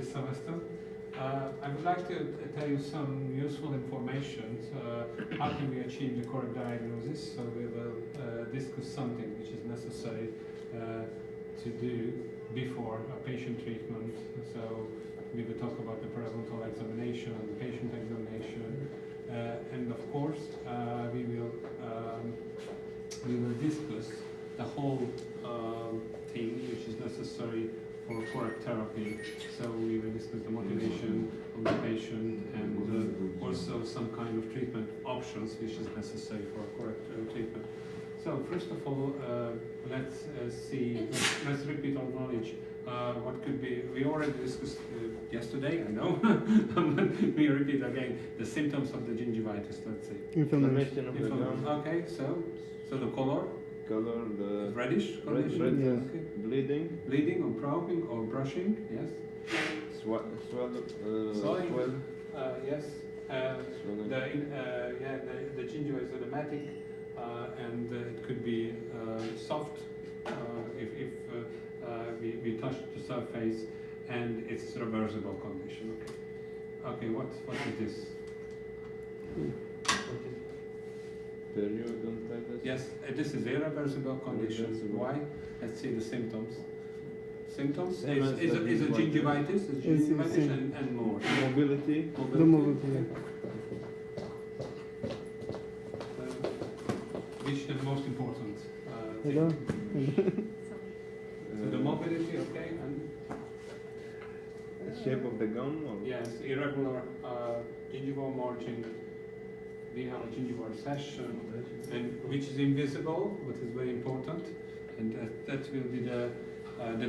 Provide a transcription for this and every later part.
this semester. I would like to tell you some useful information. How can we achieve the correct diagnosis? So we will discuss something which is necessary to do before a patient treatment. So we will talk about the periodontal examination and the patient examination, and of course we will discuss the whole thing which is necessary for correct therapy. So we will discuss the motivation of the patient and also some kind of treatment options which is necessary for correct treatment. So first of all, let's repeat our knowledge. What could be, we already discussed yesterday, I know, we repeat again, the symptoms of the gingivitis, let's say. Inflammation of the gum. Okay, so the color, the reddish condition, red, yes. Okay. Bleeding or probing or brushing, yes. Swell. Yes. The gingiva is edematic, and it could be soft if we touch the surface, and it's reversible condition. Okay, what is this? Periodontitis? Yes, this is irreversible condition. Irreversible. Why? Let's see the symptoms. Symptoms Same as is the a gingivitis, Same. and more. Mobility. The mobility. Which is the most important Hello. thing? So the mobility, okay, and The shape of the gum? Or? yes, irregular gingival margin. We have a gingival recession, and which is invisible, but is very important, and that will be the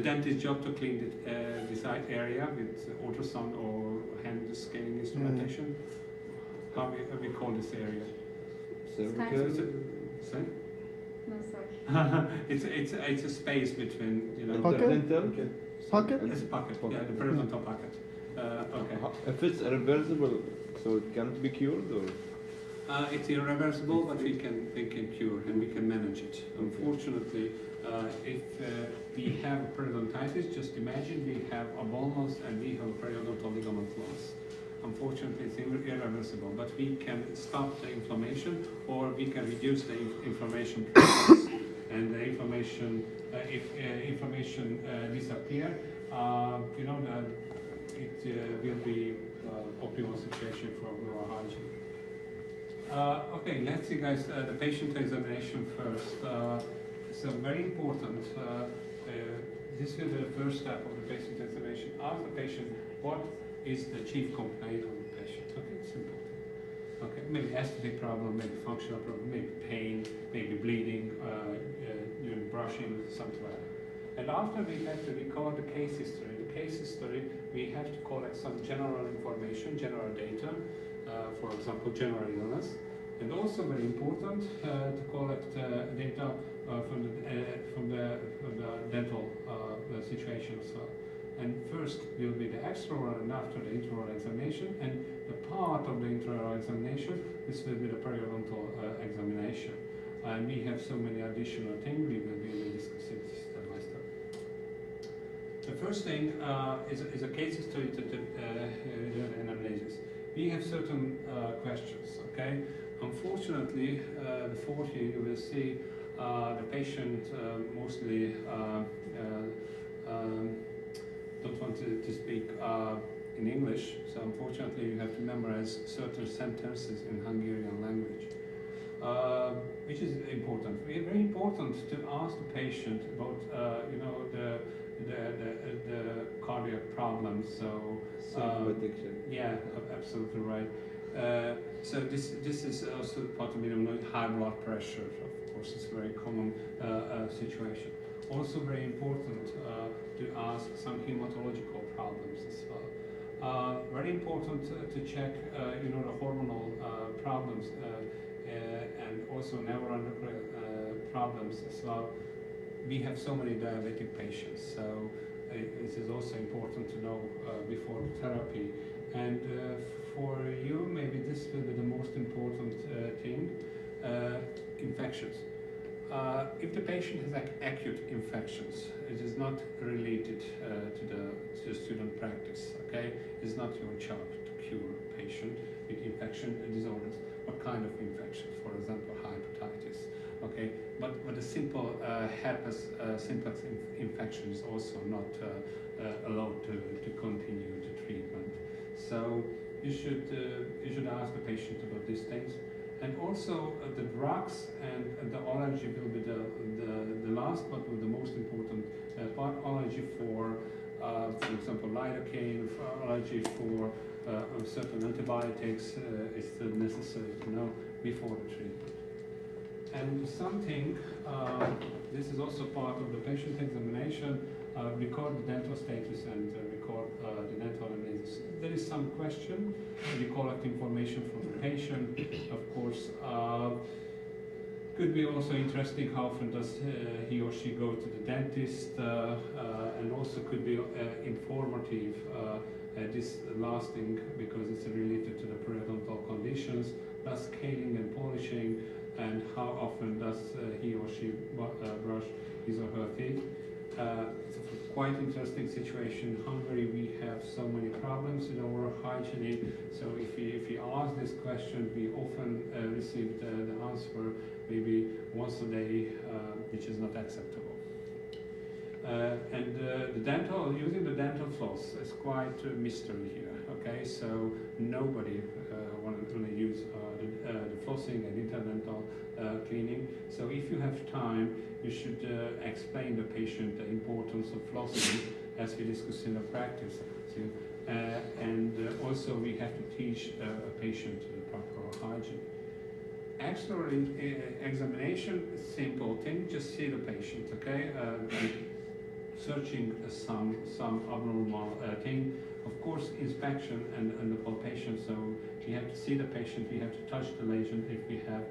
dentist's job to clean this area with ultrasound or hand scanning instrumentation. How we call this area? Cervical? Sorry? No, sorry. It's a space between, you know. Pocket? Dental? Pocket? It's a pocket. Yeah, the periodontal pocket. Okay. If it's irreversible, so it can't be cured, or? It's irreversible, but we can cure and we can manage it. Unfortunately, if we have periodontitis, just imagine we have a bone loss and we have a periodontal ligament loss. Unfortunately, it's irreversible, but we can stop the inflammation, or we can reduce the inflammation process. And the inflammation, if inflammation disappear, it will be optimal situation for oral hygiene. Okay, let's see, guys, the patient examination first. So very important. This will be the first step of the patient examination. Ask the patient what is the chief complaint of the patient. Okay, it's simple. Okay, maybe aesthetic problem, maybe functional problem, maybe pain, maybe bleeding during brushing, something like that. And after we have to record the case history. The case history, we have to collect some general information, general data. For example, general illness, and also very important to collect data from the dental situation as well. And first will be the extraoral and after the intraoral examination, and the part of the intraoral examination, this will be the periodontal examination. And we have so many additional things, we will discuss it step by step. The first thing is a case history to the anamnesis. We have certain questions, okay? Unfortunately, before here you will see the patient mostly don't want to speak in English, so unfortunately you have to memorize certain sentences in Hungarian language, which is important. It's very important to ask the patient about, the cardiac problems. So yeah, absolutely right. So this is also part of high blood pressure. Of course, it's a very common situation. Also very important to ask some hematological problems as well. Very important to check, the hormonal problems and also neuroendocrine problems as well. We have so many diabetic patients, so it is also important to know before therapy. And for you, maybe this will be the most important thing, infections. If if the patient has acute infections, it is not related to the student practice, okay? It's not your job to cure a patient with infection disorders. What kind of infection? For example, hepatitis, okay? But a simple herpes simplex infection is also not allowed to continue the treatment. So you should ask the patient about these things. And also the drugs and the allergy will be the last but the most important part. Allergy for example, lidocaine, for allergy for certain antibiotics is still necessary to know before the treatment. And something, this is also part of the patient examination, record the dental status and record the dental analysis. There is some question, we collect information from the patient, of course. Could be also interesting how often does he or she go to the dentist, and also could be informative, this lasting because it's related to the periodontal conditions, plus scaling and polishing, and how often does he or she brush his or her teeth. It's a quite interesting situation. In Hungary we have so many problems with oral hygiene, so if you ask this question, we often receive the answer maybe once a day, which is not acceptable. And using the dental floss is quite a mystery here, okay? So nobody want to use the flossing and interdental cleaning. So if you have time, you should explain the patient the importance of flossing as we discussed in the practice. So, and also we have to teach a patient the proper hygiene. External examination, simple thing, just see the patient, okay? Searching some abnormal thing. Of course, inspection and the palpation, so we have to see the patient, we have to touch the lesion if we have,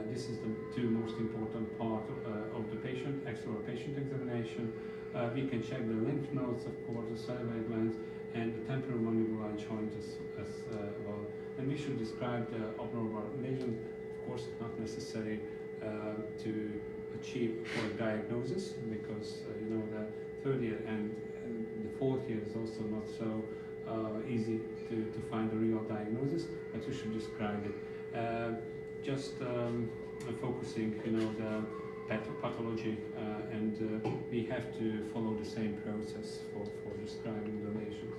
this is the two most important part of the patient, external patient examination. We can check the lymph nodes, of course, the salivary glands, and the temporomandibular joint as well. And we should describe the abnormal lesion. Of course, it's not necessary to achieve correct diagnosis because you know the third year and the fourth year is also not so easy to find a real diagnosis, but you should describe it. Just focusing, you know, the pathology, and we have to follow the same process for describing the lesions.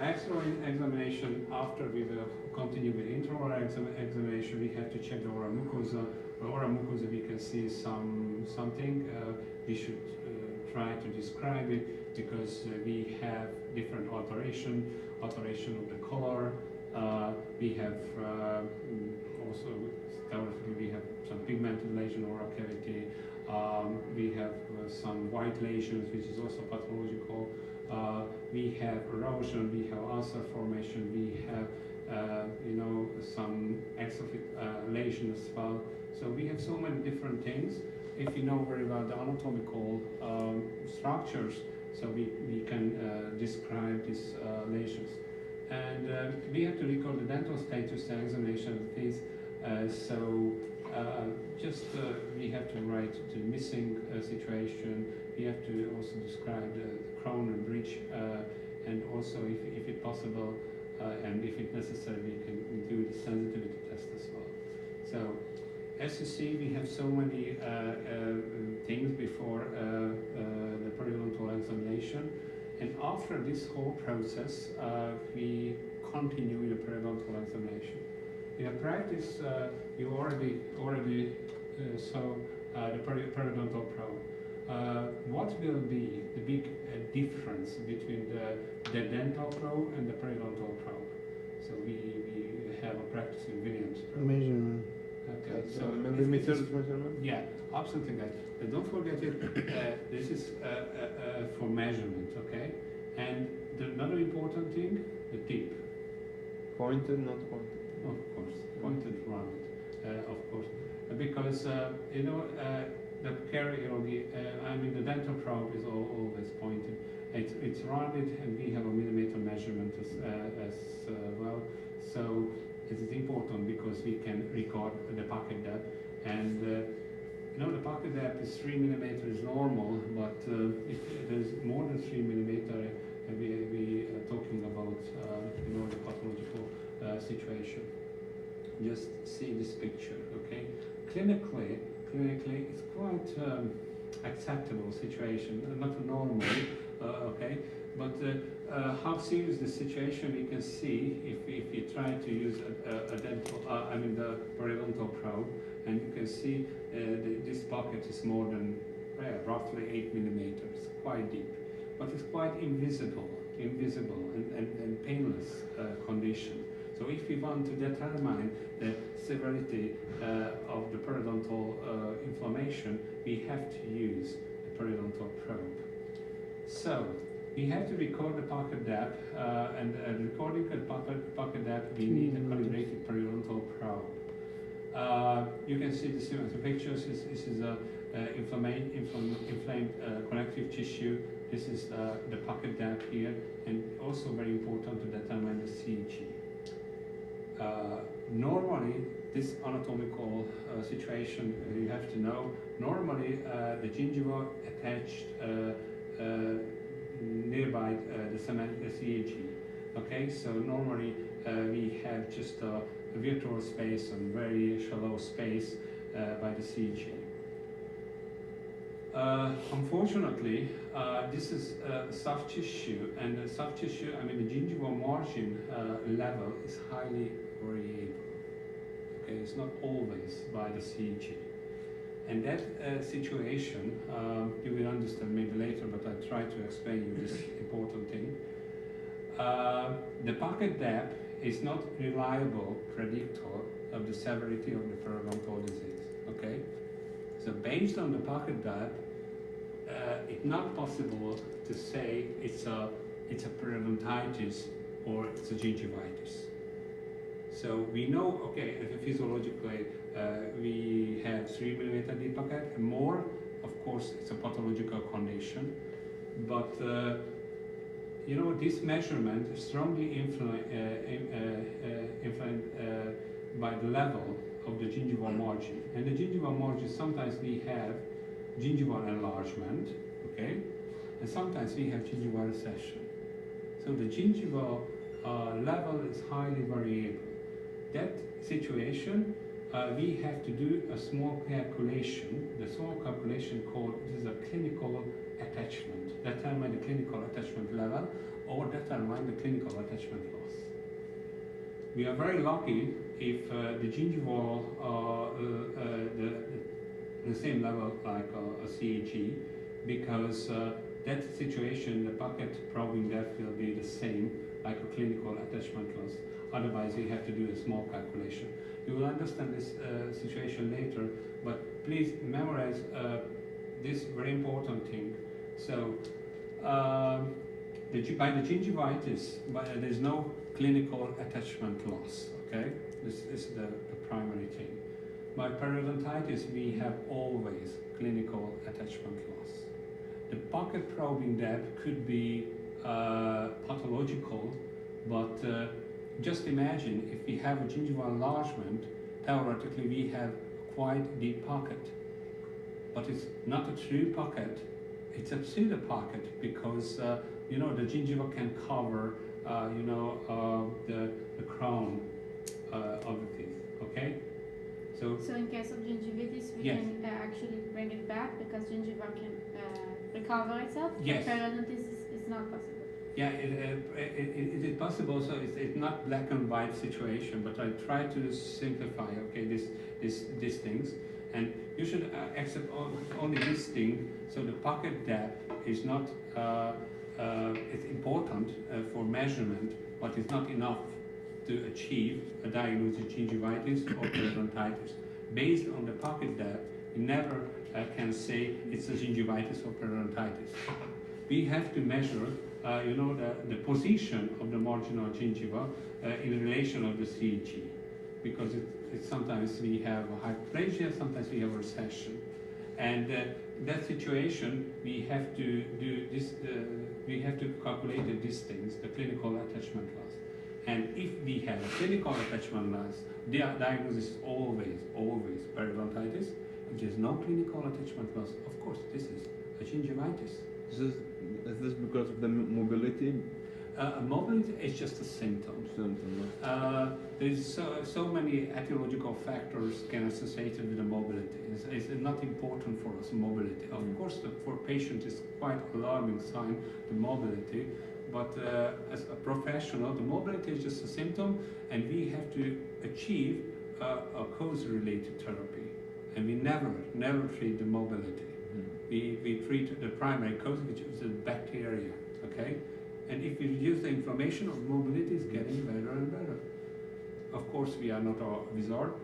External examination, after we will continue with intraoral examination, we have to check the oral mucosa. The oral mucosa, we can see something. We should try to describe it because we have different alteration of the color. We have also, theoretically, we have some pigmented lesion, oral cavity. We have some white lesions, which is also pathological. We have erosion, we have ulcer formation, we have, you know, some exophyte lesion as well. So we have so many different things. If you know very well the anatomical structures, so we can describe these lesions. And we have to record the dental status and examination of these. We have to write the missing situation. We have to also describe the crown and bridge, and also if it's possible and if it's necessary, we can do the sensitivity test as well. So as you see, we have so many things before the periodontal examination. And after this whole process, we continue with the periodontal examination. In a practice, you already saw the periodontal probe. What will be the big difference between the dental probe and the periodontal probe? So we have a practice in Williams probe. Measurement. Okay, so millimeters measurement? yeah, absolutely right. But don't forget it, this is for measurement, okay? And another important thing, the tip. Pointed, not pointed. Of course, pointed rounded, of course. Because, you know, the cardiology, the dental probe is always pointed. It's rounded, and we have a millimeter measurement as well. So it is important because we can record the pocket depth, And the pocket depth is 3 millimeter is normal, but if there's more than 3 millimeter, we are talking about the pathological situation. Just see this picture, okay? Clinically, it's quite acceptable situation, not normal, okay? But how serious the situation we can see if you try to use the periodontal probe, and you can see this pocket is more than roughly 8 millimeters, quite deep, but it's quite invisible and painless condition. So if we want to determine the severity of the periodontal inflammation, we have to use the periodontal probe. So we have to record the pocket depth, and recording the pocket depth, we need a calibrated periodontal probe. You can see this in the pictures. This is a inflamed connective tissue. This is the pocket depth here, and also very important to determine the CEG. Normally, this anatomical situation, you have to know, normally the gingiva attached nearby the CEG. Okay, so normally we have just a virtual space and very shallow space by the CEG. Unfortunately, this is soft tissue, and the soft tissue, the gingival margin level is highly variable. Okay, it's not always by the CEG. And that situation, you will understand maybe later, but I'll try to explain you this important thing. The pocket depth is not reliable predictor of the severity of the periodontal disease. Okay, so based on the pocket depth, it's not possible to say it's a periodontitis or it's a gingivitis. So we know, okay, physiologically we have 3 millimeter deep pocket and more. Of course, it's a pathological condition, but this measurement is strongly influenced by the level of the gingival margin. And the gingival margin, sometimes we have gingival enlargement, okay, and sometimes we have gingival recession. So the gingival level is highly variable. That situation, we have to do a small calculation. The small calculation called, this is a clinical attachment, determine the clinical attachment level or determine the clinical attachment loss. We are very lucky if the gingival the same level like a CEG, because that situation, the pocket probing depth will be the same like a clinical attachment loss. Otherwise, you have to do a small calculation. You will understand this situation later, but please memorize this very important thing. So, by the gingivitis, there's no clinical attachment loss. Okay, this is the primary thing. By periodontitis, we have always clinical attachment loss. The pocket probing depth could be pathological, but just imagine if we have a gingival enlargement, theoretically we have quite deep pocket. But it's not a true pocket, it's a pseudo pocket because the gingiva can cover the crown of the teeth, okay? So in case of gingivitis, we yes. can actually bring it back because gingiva can recover itself. Yes. Periodontitis is not possible. Yeah, it is possible. So it's not black and white situation, but I try to simplify. Okay, these things, and you should accept only this thing. So the pocket depth is not. It's important for measurement, but it's not enough to achieve a diagnosis of gingivitis or periodontitis. Based on the pocket depth, you never can say it's a gingivitis or periodontitis. We have to measure, the position of the marginal gingiva in relation of the CEG, because it's sometimes we have a hyperplasia, sometimes we have a recession, and that situation we have to do this. We have to calculate the distance, the clinical attachment loss. And if we have a clinical attachment loss, the diagnosis is always periodontitis. If there's no clinical attachment loss, of course, this is a gingivitis. Is this because of the mobility Mobility is just a symptom. symptom? There's so many etiological factors can associated with the mobility. It's not important for us, mobility. Of course, for patient is quite alarming sign, the mobility, but as a professional, the mobility is just a symptom, and we have to achieve a cause-related therapy, and we never treat the mobility. We treat the primary cause, which is the bacteria, okay? And if we reduce the inflammation of mobility, it's getting better and better. Of course, we are not a wizard,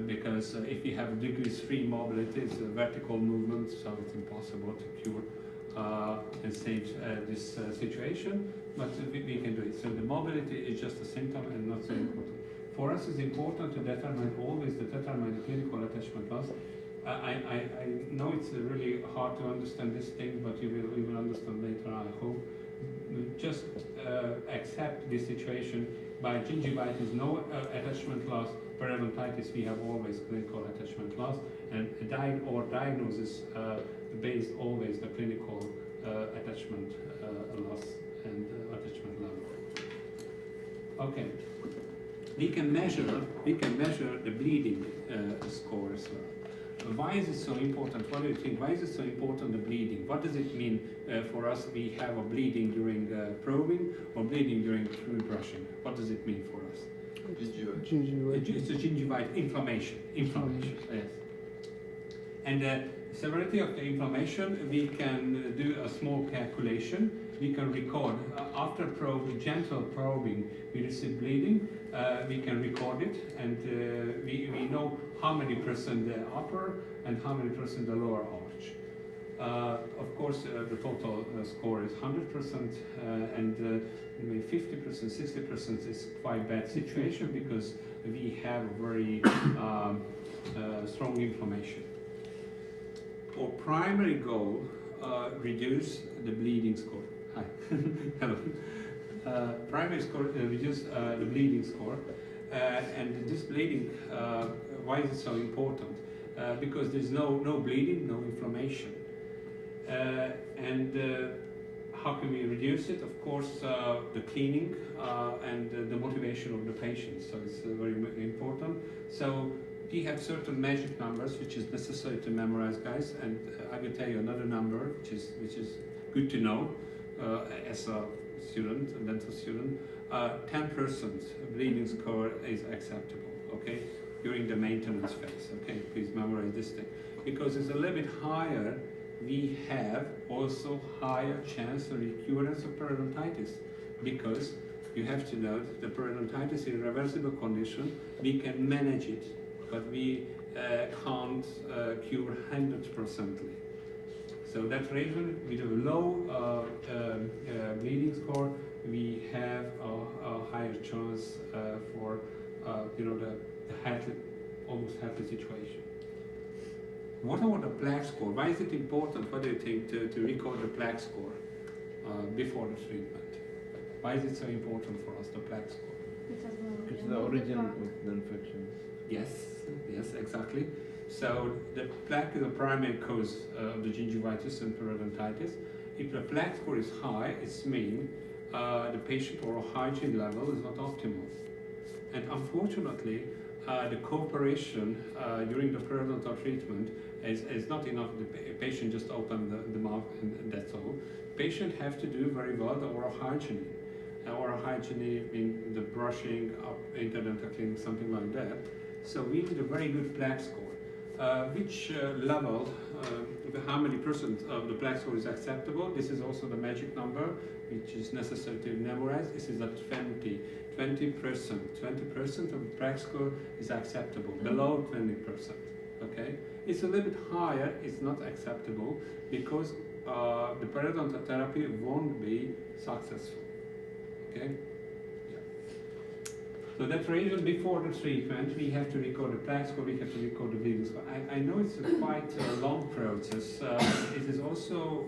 because if you have degrees 3 mobility, it's a vertical movement, so it's impossible to cure and save this situation, but we can do it. So the mobility is just a symptom and not so important. For us, it's important to determine the clinical attachment loss. I know it's really hard to understand this thing, but you will understand later, I hope. Just accept this situation. By gingivitis, no attachment loss. Periodontitis, we have always clinical attachment loss, and our diagnosis based always the clinical attachment loss and attachment level. Okay, we can measure the bleeding score as well. Why is it so important? What do you think? Why is it so important, the bleeding? What does it mean for us? We have a bleeding during probing or bleeding during brushing. What does it mean for us? Gingivitis. It's a gingivitis, inflammation, yes. And the severity of the inflammation, we can do a small calculation. We can record, after gentle probing, we receive bleeding, we can record it, and we know how many percent the upper and how many percent the lower arch. Of course, the total score is 100%, and maybe 50%, 60% is quite bad situation because we have very strong inflammation. Our primary goal, reduce the bleeding score. Hi, hello. Primary score, reduce the bleeding score, and this bleeding, why is it so important? Because there's no bleeding, no inflammation. And how can we reduce it? Of course, the cleaning and the motivation of the patient. So it's very important. So we have certain magic numbers which is necessary to memorize, guys. And I will tell you another number which is good to know as a student, a dental student. 10% bleeding score is acceptable. Okay, during the maintenance phase. Okay, please memorize this thing because it's a little bit higher. We have also higher chance of recurrence of periodontitis because you have to know that the periodontitis is a reversible condition. We can manage it, but we can't cure 100%. So that reason, with a low bleeding score, we have a higher chance for the healthy, almost healthy situation. What about the plaque score? Why is it important? What do you think to record the plaque score before the treatment? Why is it so important for us, the plaque score? It's the origin of the infection. Yes, exactly. So the plaque is a primary cause of the gingivitis and periodontitis. If the plaque score is high, it's mean the patient oral hygiene level is not optimal. And unfortunately, the cooperation during the periodontal treatment is not enough. The patient just open the mouth and that's all. Patient have to do very well the oral hygiene. Oral hygiene means the brushing, interdental cleaning, something like that. So we need a very good plaque score. Which level, how many percent of the plaque score is acceptable? This is also the magic number, which is necessary to memorize. This is at 20%. 20% of the plaque score is acceptable, below 20%. Okay, it's a little bit higher. It's not acceptable because the periodontal therapy won't be successful. Okay. So that reason, before the treatment, we have to record the plaque score, we have to record the bleeding score. I know it's a quite long process. It is also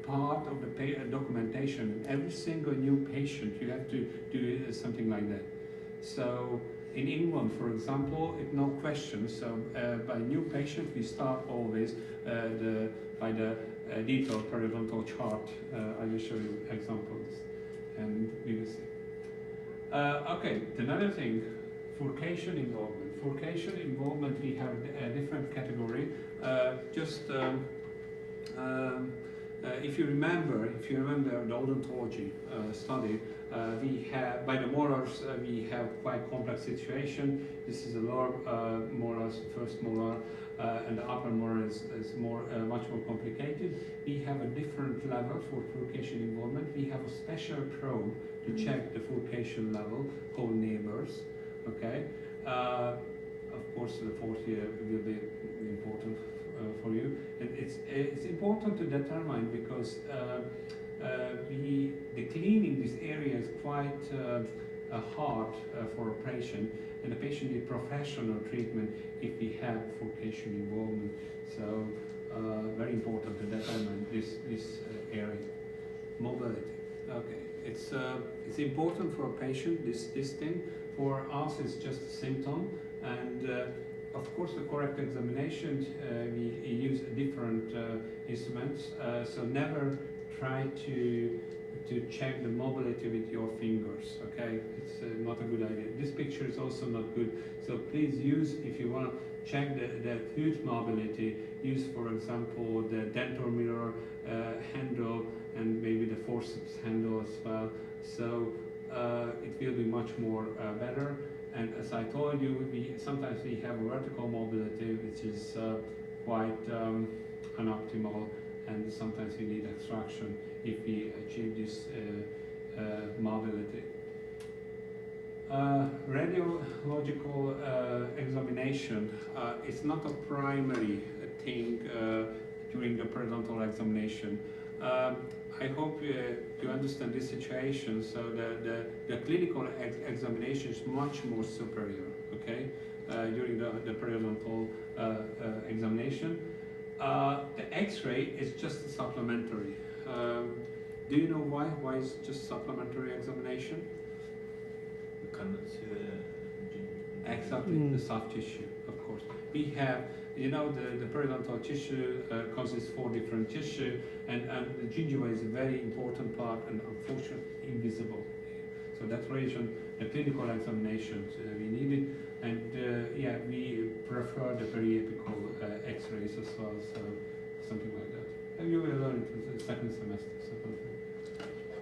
part of the documentation. Every single new patient, you have to do something like that. So in England, for example, no question. So by new patient, we start always by the detailed periodontal chart. I will show you examples, and we will see. Okay, another thing, furcation involvement. Furcation involvement, we have a different category. If you remember the odontology study, we have, by the molars, we have quite complex situation. This is the lower molars, first molar, and the upper molar is much more complicated. We have a different level for furcation involvement. We have a special probe to check the furcation level called neighbors. Okay. Of course, the fourth year will be important for you, and it's important to determine because the cleaning this area is quite hard for a patient, and the patient needs professional treatment if we have furcation involvement. So very important to determine this area. Mobility. Okay, it's important for a patient. This thing for us is just a symptom, and of course, the correct examination, we use different instruments, so never try to check the mobility with your fingers, okay? It's not a good idea. This picture is also not good, so please use, if you want to check the tooth mobility, use, for example, the dental mirror handle and maybe the forceps handle as well, so it will be much more better. And as I told you, sometimes we have vertical mobility, which is quite unoptimal, and sometimes we need extraction if we achieve this mobility. Radiological examination is not a primary thing during the periodontal examination. I hope you understand this situation. So the clinical examination is much more superior, okay, during the periodontal examination. The X-ray is just supplementary. Do you know why? Why is just supplementary examination? You cannot see the Exactly, the soft tissue, of course. We have, you know, the periodontal tissue consists 4 different tissue, and the gingiva is a very important part and unfortunately invisible. So that reason, the clinical examinations we need it, and yeah, we prefer the periapical X-rays as well, so something like that. And you will learn it in the second semester.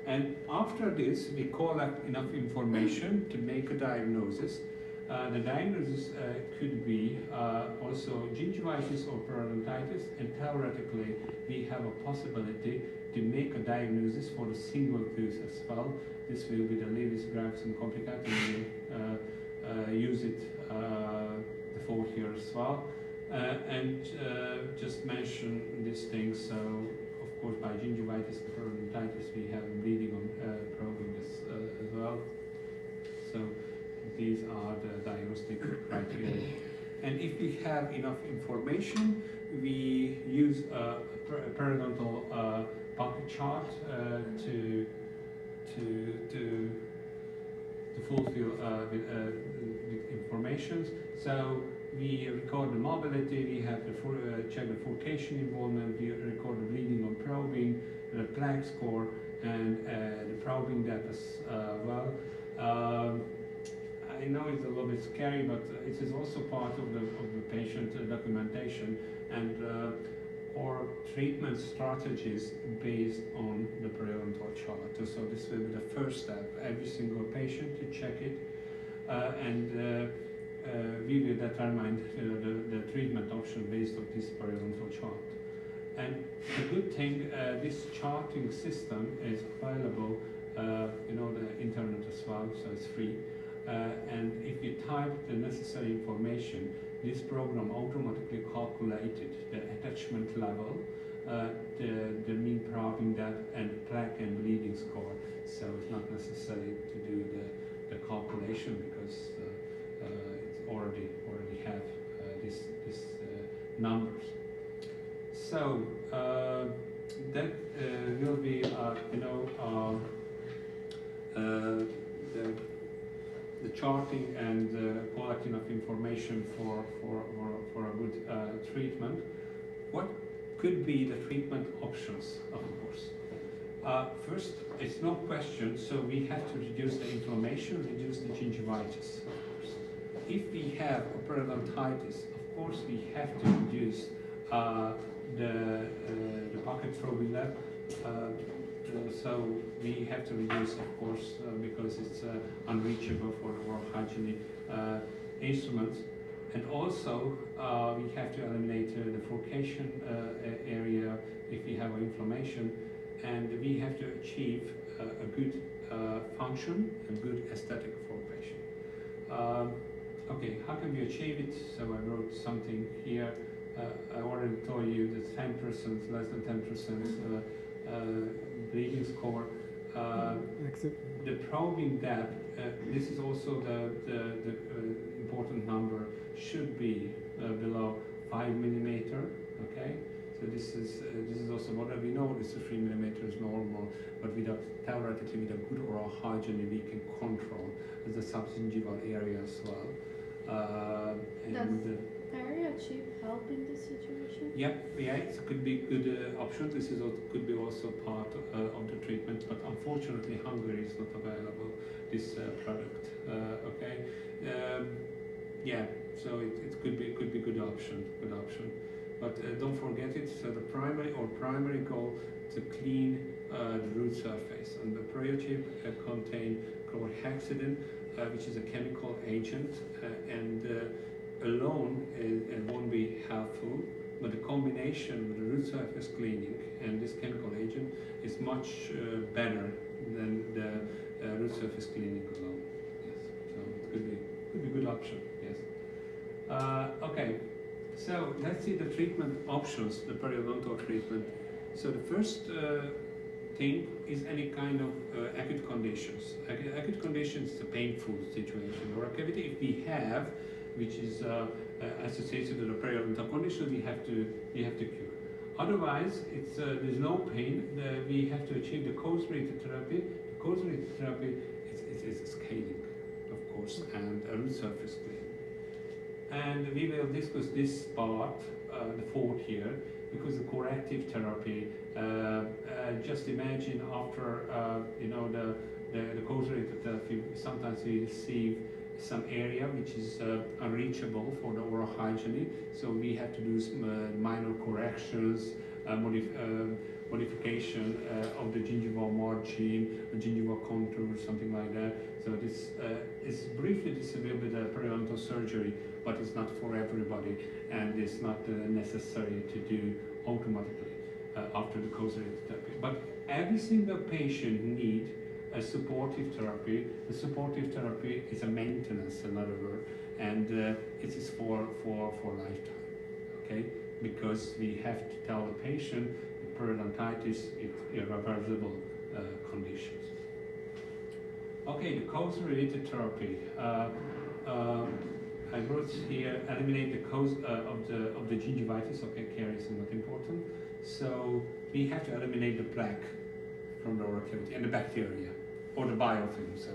And after this, we collect enough information to make a diagnosis. The diagnosis could be also gingivitis or periodontitis, and theoretically we have a possibility to make a diagnosis for the single tooth as well. This will be the Lewis Gravesend complicated. We use it the 4th year as well. And just mention these things. So of course by gingivitis and periodontitis we have bleeding on probing as well. So these are the diagnostic criteria. And if we have enough information, we use a periodontal pocket chart to fulfill with information. So we record the mobility, we have to check the furcation involvement, we record the bleeding on probing, the plaque score, and the probing data as well. I know it's a little bit scary, but it is also part of the patient documentation, and our treatment strategies based on the periodontal chart. So this will be the first step. Every single patient to check it, and we will determine the treatment option based on this periodontal chart. And the good thing, this charting system is available, the internet as well, so it's free. And if you type the necessary information, this program automatically calculated the attachment level, the mean probing depth, and the plaque and bleeding score. So it's not necessary to do the calculation because it's already have these numbers. So that charting and collecting of information for a good treatment. What could be the treatment options, of course? First, it's no question, so we have to reduce the inflammation, reduce the gingivitis, of course. If we have a periodontitis, of course we have to reduce the bucket throwing so we have to reduce, of course, because it's unreachable for the oral hygiene instruments. And also, we have to eliminate the furcation area if we have inflammation, and we have to achieve a good function and good aesthetic for the patient. Okay, how can we achieve it? So I wrote something here. I already told you that 10%, less than 10% bleeding score. The probing depth, this is also the important number, should be below 5 millimeter. Okay, so this is also what we know. This is 3 millimeters normal, but theoretically with a good oral hygiene we can control the subgingival area as well. Does peri-achieve help in this situation? Yeah, it could be good option. This is could be also part of the treatment, but unfortunately Hungary is not available this product. Okay, yeah, so it could be good option. But don't forget it. So the primary goal to clean the root surface, and the peri-achieve contain chlorhexidine, which is a chemical agent, and alone it won't be helpful, but the combination with the root surface cleaning and this chemical agent is much better than the root surface cleaning alone. Yes, so it could be a good option. Yes. Okay, so let's see the treatment options, the periodontal treatment. So the first thing is any kind of acute conditions. Acute conditions is a painful situation or a cavity. If we have, which is associated with a periodontal condition, we have to cure. Otherwise, it's there's no pain. We have to achieve the cause-related therapy. The cause-related therapy is scaling, of course, and a root surface cleaning. And we will discuss this part, the fourth here, because the corrective therapy. Just imagine after the cause-related therapy, sometimes we receive some area which is unreachable for the oral hygiene, so we have to do some minor corrections, modification of the gingival margin, the gingival contour, something like that. So this is briefly, this will be the periodontal surgery, but it's not for everybody, and it's not necessary to do automatically after the cause-related therapy. But every single patient needs a supportive therapy. The supportive therapy is a maintenance, another word, and it is for lifetime. Okay, because we have to tell the patient that periodontitis is irreversible conditions. Okay, the cause-related therapy. I wrote here, eliminate the cause of the gingivitis. Okay, caries is not important. So we have to eliminate the plaque from the oral cavity and the bacteria or the biofilm. So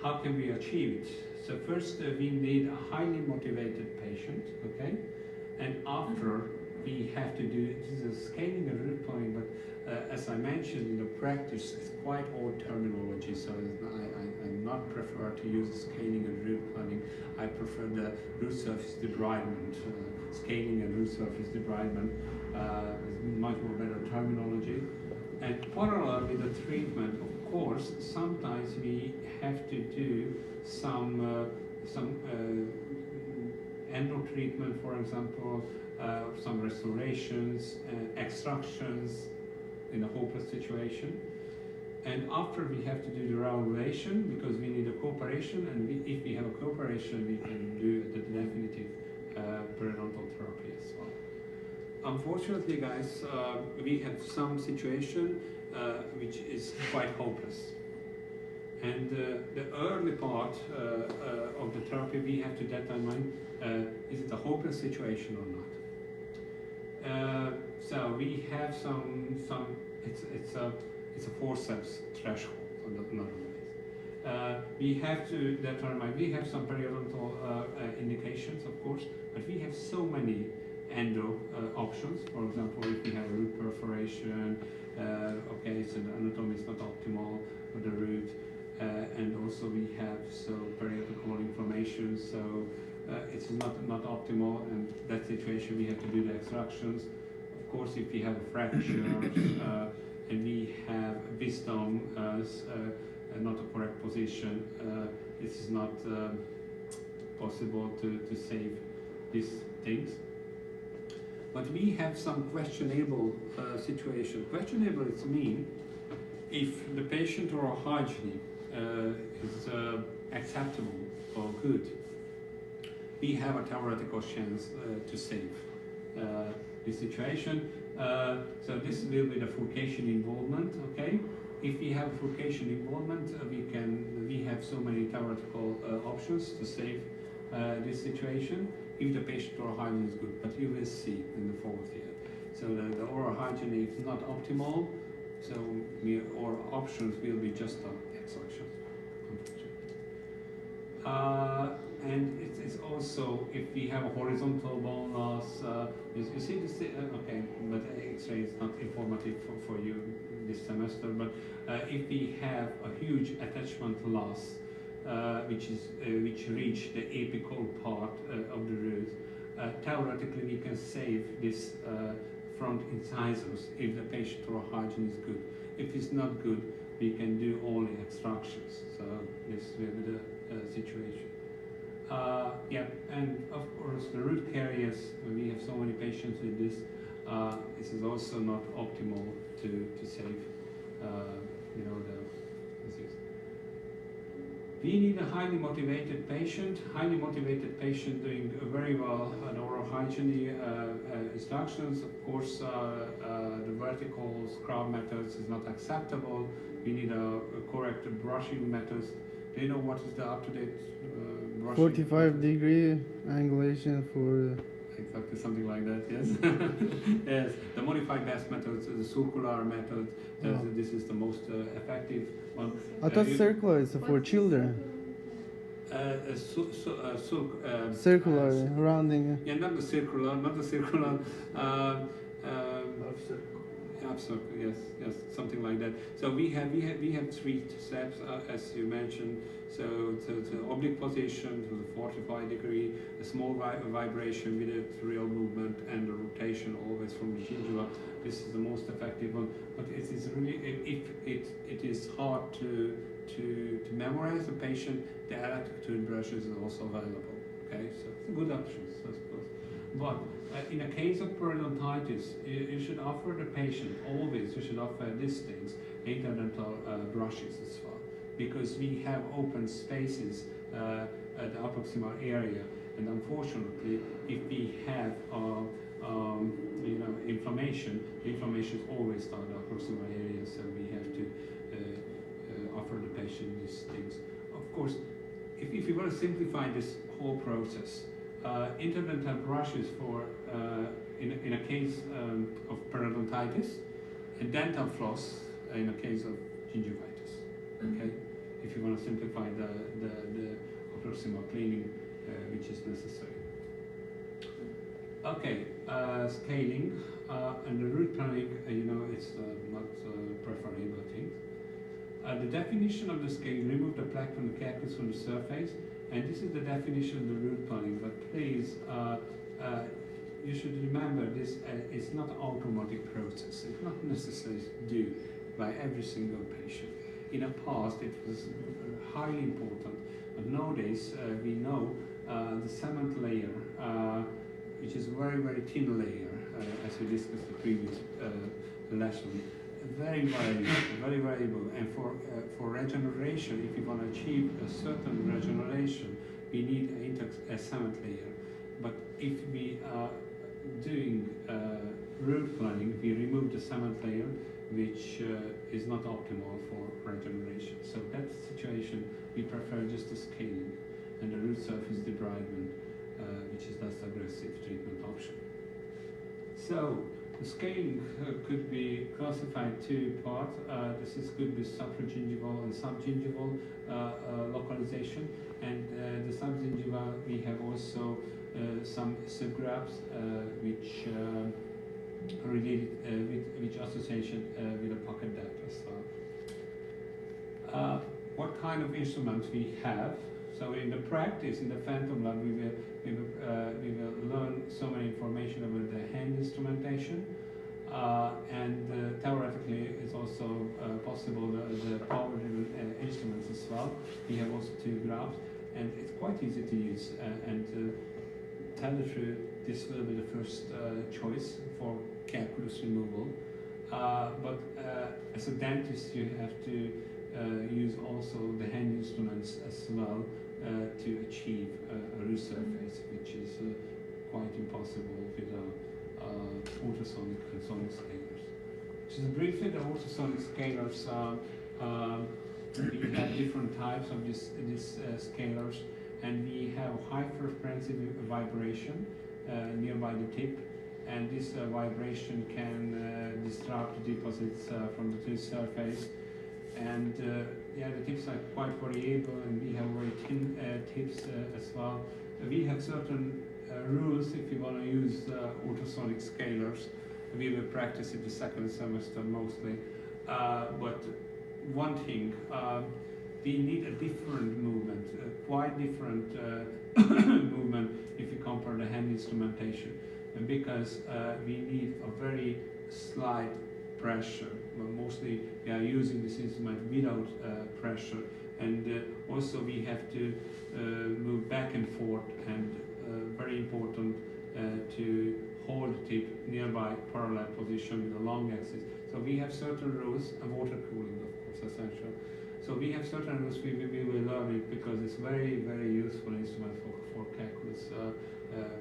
how can we achieve it? So first we need a highly motivated patient, okay? And after we have to do, this is scaling and root planning, but as I mentioned in the practice, it's quite old terminology, so I'm not prefer to use scaling and root planning. I prefer the root surface debridement. Scaling and root surface debridement is much more better terminology. And parallel with the treatment, of course, sometimes we have to do some endo treatment, for example, some restorations, extractions in a hopeless situation. And after we have to do the reevaluation, because we need a cooperation, and if we have a cooperation, we can do the definitive periodontal therapy as well. Unfortunately, guys, we have some situation which is quite hopeless. And the early part of the therapy, we have to determine is it a hopeless situation or not. So we have some it's a forceps threshold on the ways. We have to determine, we have some periodontal indications, of course, but we have so many endo options. For example, if we have a root perforation, okay, so the anatomy is not optimal for the root, and also we have so periodical inflammation, so it's not optimal, and that situation we have to do the extractions. Of course, if we have a fracture and we have wisdom as not a correct position, this is not possible to save these things. But we have some questionable situation. Questionable is mean if the patient or hygiene is acceptable or good, we have a theoretical chance to save the situation. So this will be the furcation involvement, okay? If we have furcation involvement, we have so many theoretical options to save this situation if the patient oral hygiene is good, but you will see in the fourth year. So the oral hygiene is not optimal, so our options will be just extraction, unfortunately. And it's also, if we have a horizontal bone loss, you see this, okay, but X-ray is not informative for you this semester, but if we have a huge attachment loss, which reach the apical part of the root, theoretically we can save this front incisors if the patient oral hygiene is good. If it's not good, we can do only extractions. So this will be the situation. Yeah, and of course the root caries, we have so many patients with this, this is also not optimal to save, the disease. We need a highly motivated patient doing very well on oral hygiene instructions. Of course, the vertical scrub methods is not acceptable. We need a correct brushing methods. Do you know what is the up-to-date brushing? 45-degree angulation for Exactly, something like that, yes. Yes, the modified best methods, the circular method, this is the most effective one. I thought circular is for children. Circular, rounding. Yeah, not the circular. Absolutely, yes, something like that. So we have 3 steps, as you mentioned. So the oblique position to the 45-degree, a small vibration with a real movement, and the rotation always from the gingiva. This is the most effective one. But it is really, it is hard to memorize the patient. The electric toothbrushes is also available. Okay, so it's a good options, I suppose. But in a case of periodontitis, you should offer the patient always. You should offer these things, interdental brushes as well, because we have open spaces at the approximal area, and unfortunately, if we have inflammation, the inflammation is always at the approximal area, so we have to offer the patient these things. Of course, if you want to simplify this whole process, interdental brushes for in a case of periodontitis, and dental floss in a case of gingivitis. Okay, if you want to simplify the proximal cleaning which is necessary. Okay, scaling and the root planning. It's not preferable thing. The definition of the scale: remove the plaque from the calculus from the surface. And this is the definition of the root planning, but please, you should remember this is not an automatic process. It's not necessarily due by every single patient. In the past, it was highly important, but nowadays we know the cement layer, which is a very, very thin layer, as we discussed the previous lesson, very variable, and for regeneration, if you want to achieve a certain regeneration, we need a cement layer. But if we are doing root planning, we remove the cement layer, which is not optimal for regeneration. So that situation, we prefer just the scaling and the root surface debridement, which is less aggressive treatment option. So The scaling could be classified two parts. Could be supragingival and subgingival localization, and the subgingival we have also some subgroups which are related with which association with a pocket depth as well. What kind of instruments we have? So in the practice, in the Phantom Lab, we will learn so many information about the hand instrumentation, and theoretically it's also possible the power-driven instruments as well. We have also two graphs, and it's quite easy to use. And to tell the truth, this will be the first choice for calculus removal. But as a dentist, you have to use also the hand instruments as well to achieve a root surface, which is quite impossible with ultrasonic and sonic scalers. Just briefly, the ultrasonic scalers, we have different types of these scalers, and we have high frequency vibration nearby the tip, and this vibration can disrupt deposits from the tooth surface. And the tips are quite variable, and we have very thin tips as well. We have certain rules if you want to use ultrasonic scalers. We will practice it the second semester mostly. But one thing, we need a different movement, quite different movement if you compare the hand instrumentation, and because we need a very slight pressure. Mostly we are using this instrument without pressure, and also we have to move back and forth, and very important to hold the tip nearby parallel position with a long axis. So we have certain rules, and water cooling of course essential. So we have certain rules, we will learn it because it's very, very useful instrument for calculus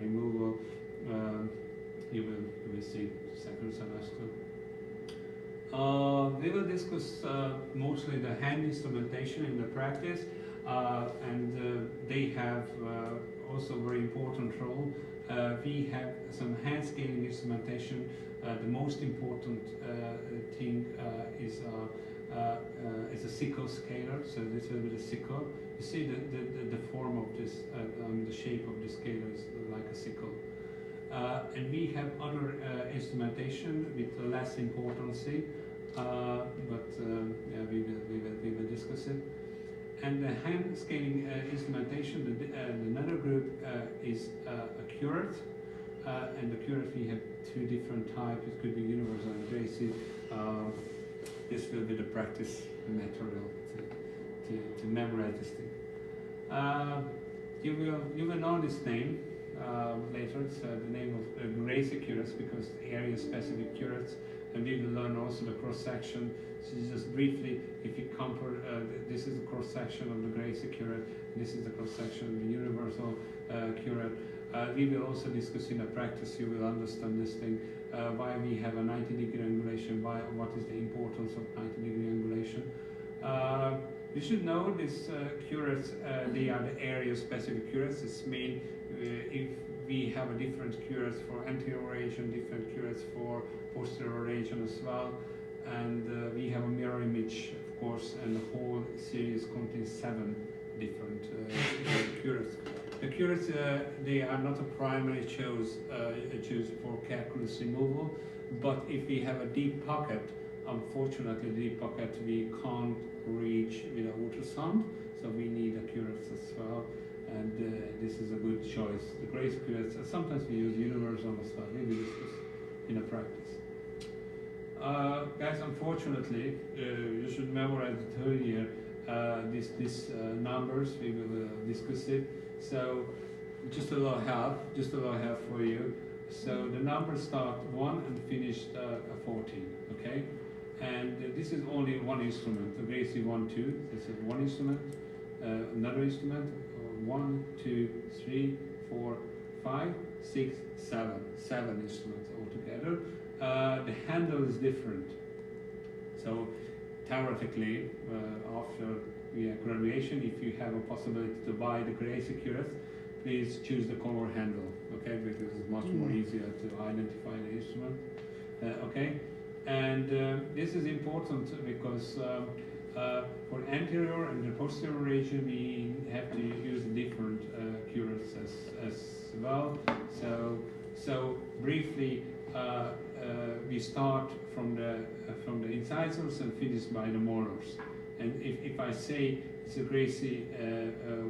removal. You will see second semester. We will discuss mostly the hand instrumentation in the practice, and they have also very important role. We have some hand scaling instrumentation. The most important thing is a sickle scaler. So this will be the sickle. You see the form of this, the shape of the scaler is like a sickle. And we have other instrumentation with less importance, but we will discuss it. And the hand scaling instrumentation, another group is a curette, and the curette we have two different types. It could be universal and Gracie. This will be the practice material to memorize this thing. You will know this name. Later, it's the name of Gracie curettes because area-specific curettes, and we will learn also the cross-section. So just briefly, if you compare, this is the cross-section of the Gracie curette, this is the cross-section of the universal curette. We will also discuss in a practice, you will understand this thing, why we have a 90-degree angulation, what is the importance of 90-degree angulation. You should know these curettes, they are the area-specific curettes. This means if we have a different curettes for anterior region, different curettes for posterior region as well, and we have a mirror image, of course, and the whole series contains 7 different curettes. The curettes, they are not a primary choose for calculus removal, but if we have a deep pocket, unfortunately, the deep pocket we can't reach with an ultrasound, so we need a curette as well, and this is a good choice. The Gracie curettes, sometimes we use universal as well. We will discuss in a practice. Guys, unfortunately, you should memorize the third year these numbers. We will discuss it. So just a little help for you. So the numbers start 1 and finish 14. Okay. And this is only one instrument, the Gracie 1, 2. This is one instrument, another instrument, 1, 2, 3, 4, 5, 6, 7. 7 instruments altogether. The handle is different. So theoretically, after graduation, if you have a possibility to buy the Gracie curettes, please choose the color handle, okay? Because it's much more easier to identify the instrument. Okay, and this is important because for anterior and the posterior region we have to use different cures as well. So briefly, we start from the incisors and finish by the molars. And if I say it's a Gracie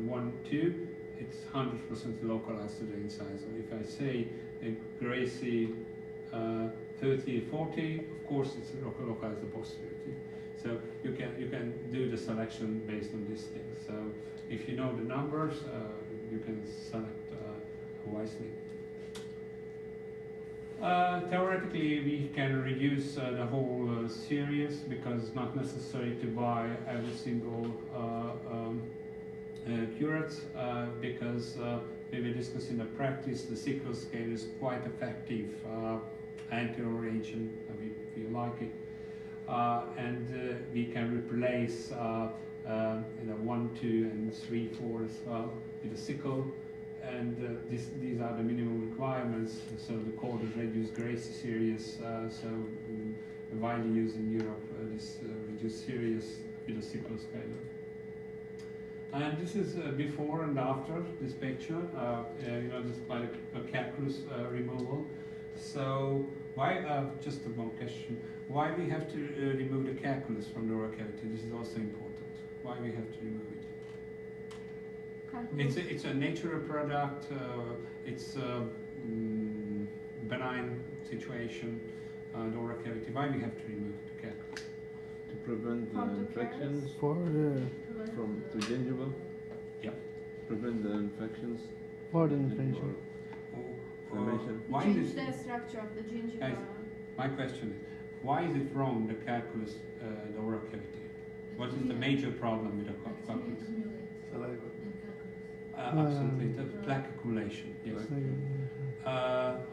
1, 2, it's 100% localized to the incisor. If I say a Gracie 30, 40, of course it's localized to posterior. So you can do the selection based on these things. So if you know the numbers, you can select wisely. Theoretically, we can reduce the whole series because it's not necessary to buy every single curate because we will discuss in the practice the sickle scale is quite effective anterior agent if you like it, and we can replace 1, 2, and 3, 4 as well with a sickle. And these are the minimum requirements. So the code is reduced Gracie series, so widely used in Europe, this reduced series with a sickle scale. And this is before and after this picture, just like a calculus removal. So why, just one question, why we have to remove the calculus from the oral cavity? This is also important. Why we have to remove it? It's a natural product. It's a benign situation. The oral cavity. Why we have to remove the calculus? To prevent the infections For the from the gingival. Yep. Prevent the infections. for the infection. Inflammation. Why Change is it? the structure of the gingiva. Guys, my question is, why is it wrong the calculus, the oral cavity? What is the major problem with the calculus? Absolutely, the plaque accumulation. Yes.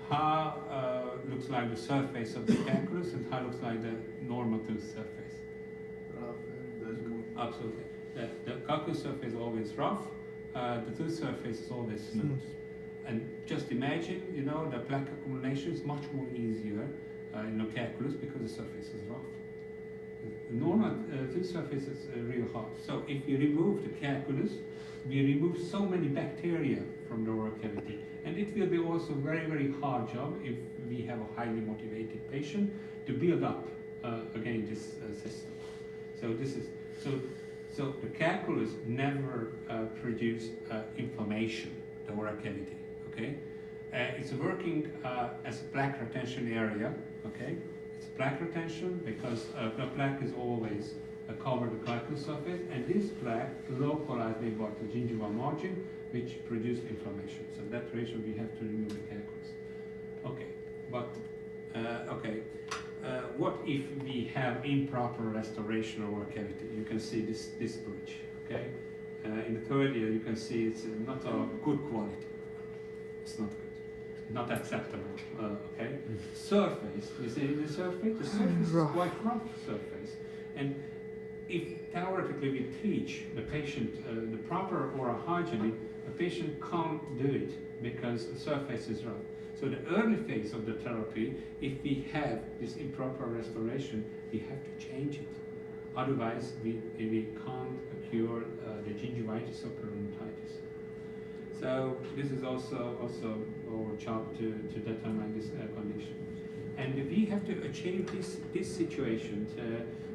How looks like the surface of the calculus and how looks like the normal tooth surface? Absolutely. The calculus surface is always rough. The tooth surface is always smooth. And just imagine, the plaque accumulation is much more easier in the calculus because the surface is rough. The normal tooth surface is real hard. So if you remove the calculus, we remove so many bacteria from the oral cavity, and it will be also very, very hard job if we have a highly motivated patient to build up again this system. So this is so the calculus never produce inflammation, the oral cavity. Okay, it's working as a plaque retention area. Okay, it's plaque retention because the plaque is always cover the calculus surface, and this plaque localized about the gingival margin, which produced inflammation. So that reason we have to remove the calculus. Okay, but what if we have improper restoration of oral cavity? You can see this bridge. Okay, in the third year you can see it's not a good quality. It's not good, not acceptable. Okay, surface. You see the surface. The surface is quite rough surface, and if theoretically we teach the patient the proper oral hygiene, the patient can't do it because the surface is rough. So the early phase of the therapy, if we have this improper restoration, we have to change it. Otherwise, we can't cure the gingivitis or periodontitis. So this is also our job to determine this condition. And we have to achieve this situation.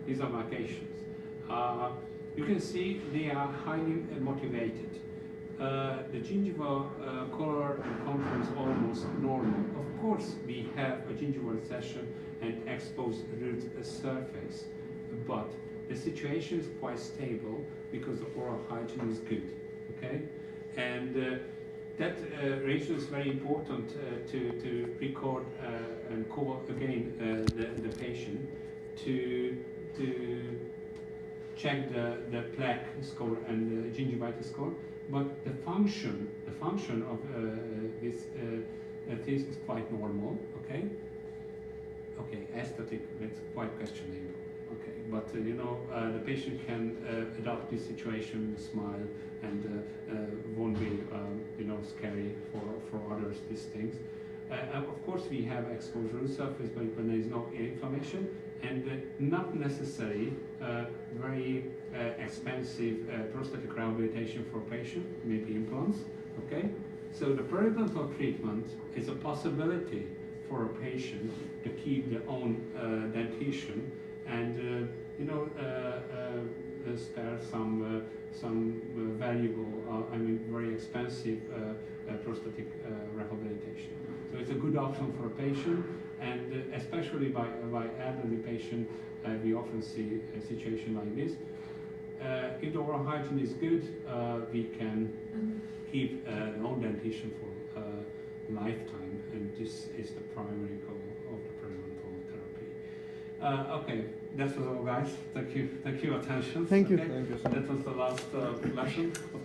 These are my patients. You can see they are highly motivated. The gingival color and contour is almost normal. Of course, we have a gingival recession and exposed root surface, but the situation is quite stable because the oral hygiene is good. Okay, and that ratio is very important to record and call again the patient to check the plaque score and the gingivitis score, but the function of this is quite normal. Okay, aesthetic, that's quite questionable. Okay, but the patient can adopt this situation, smile, and won't be scary for others. These things, Of course, we have exposure on surface, but when there is no inflammation, and not necessary very expensive prosthetic rehabilitation for a patient, maybe implants. Okay, so the periodontal treatment is a possibility for a patient to keep their own dentition and spare some valuable, very expensive prosthetic rehabilitation. So it's a good option for a patient, and especially by elderly patient, we often see a situation like this. If the oral hygiene is good, we can keep their own dentition for lifetime, and this is the primary goal of the periodontal therapy. Okay, that was all, guys. Thank you for your attention. Thank you. Okay? Thank you so much. That was the last lesson.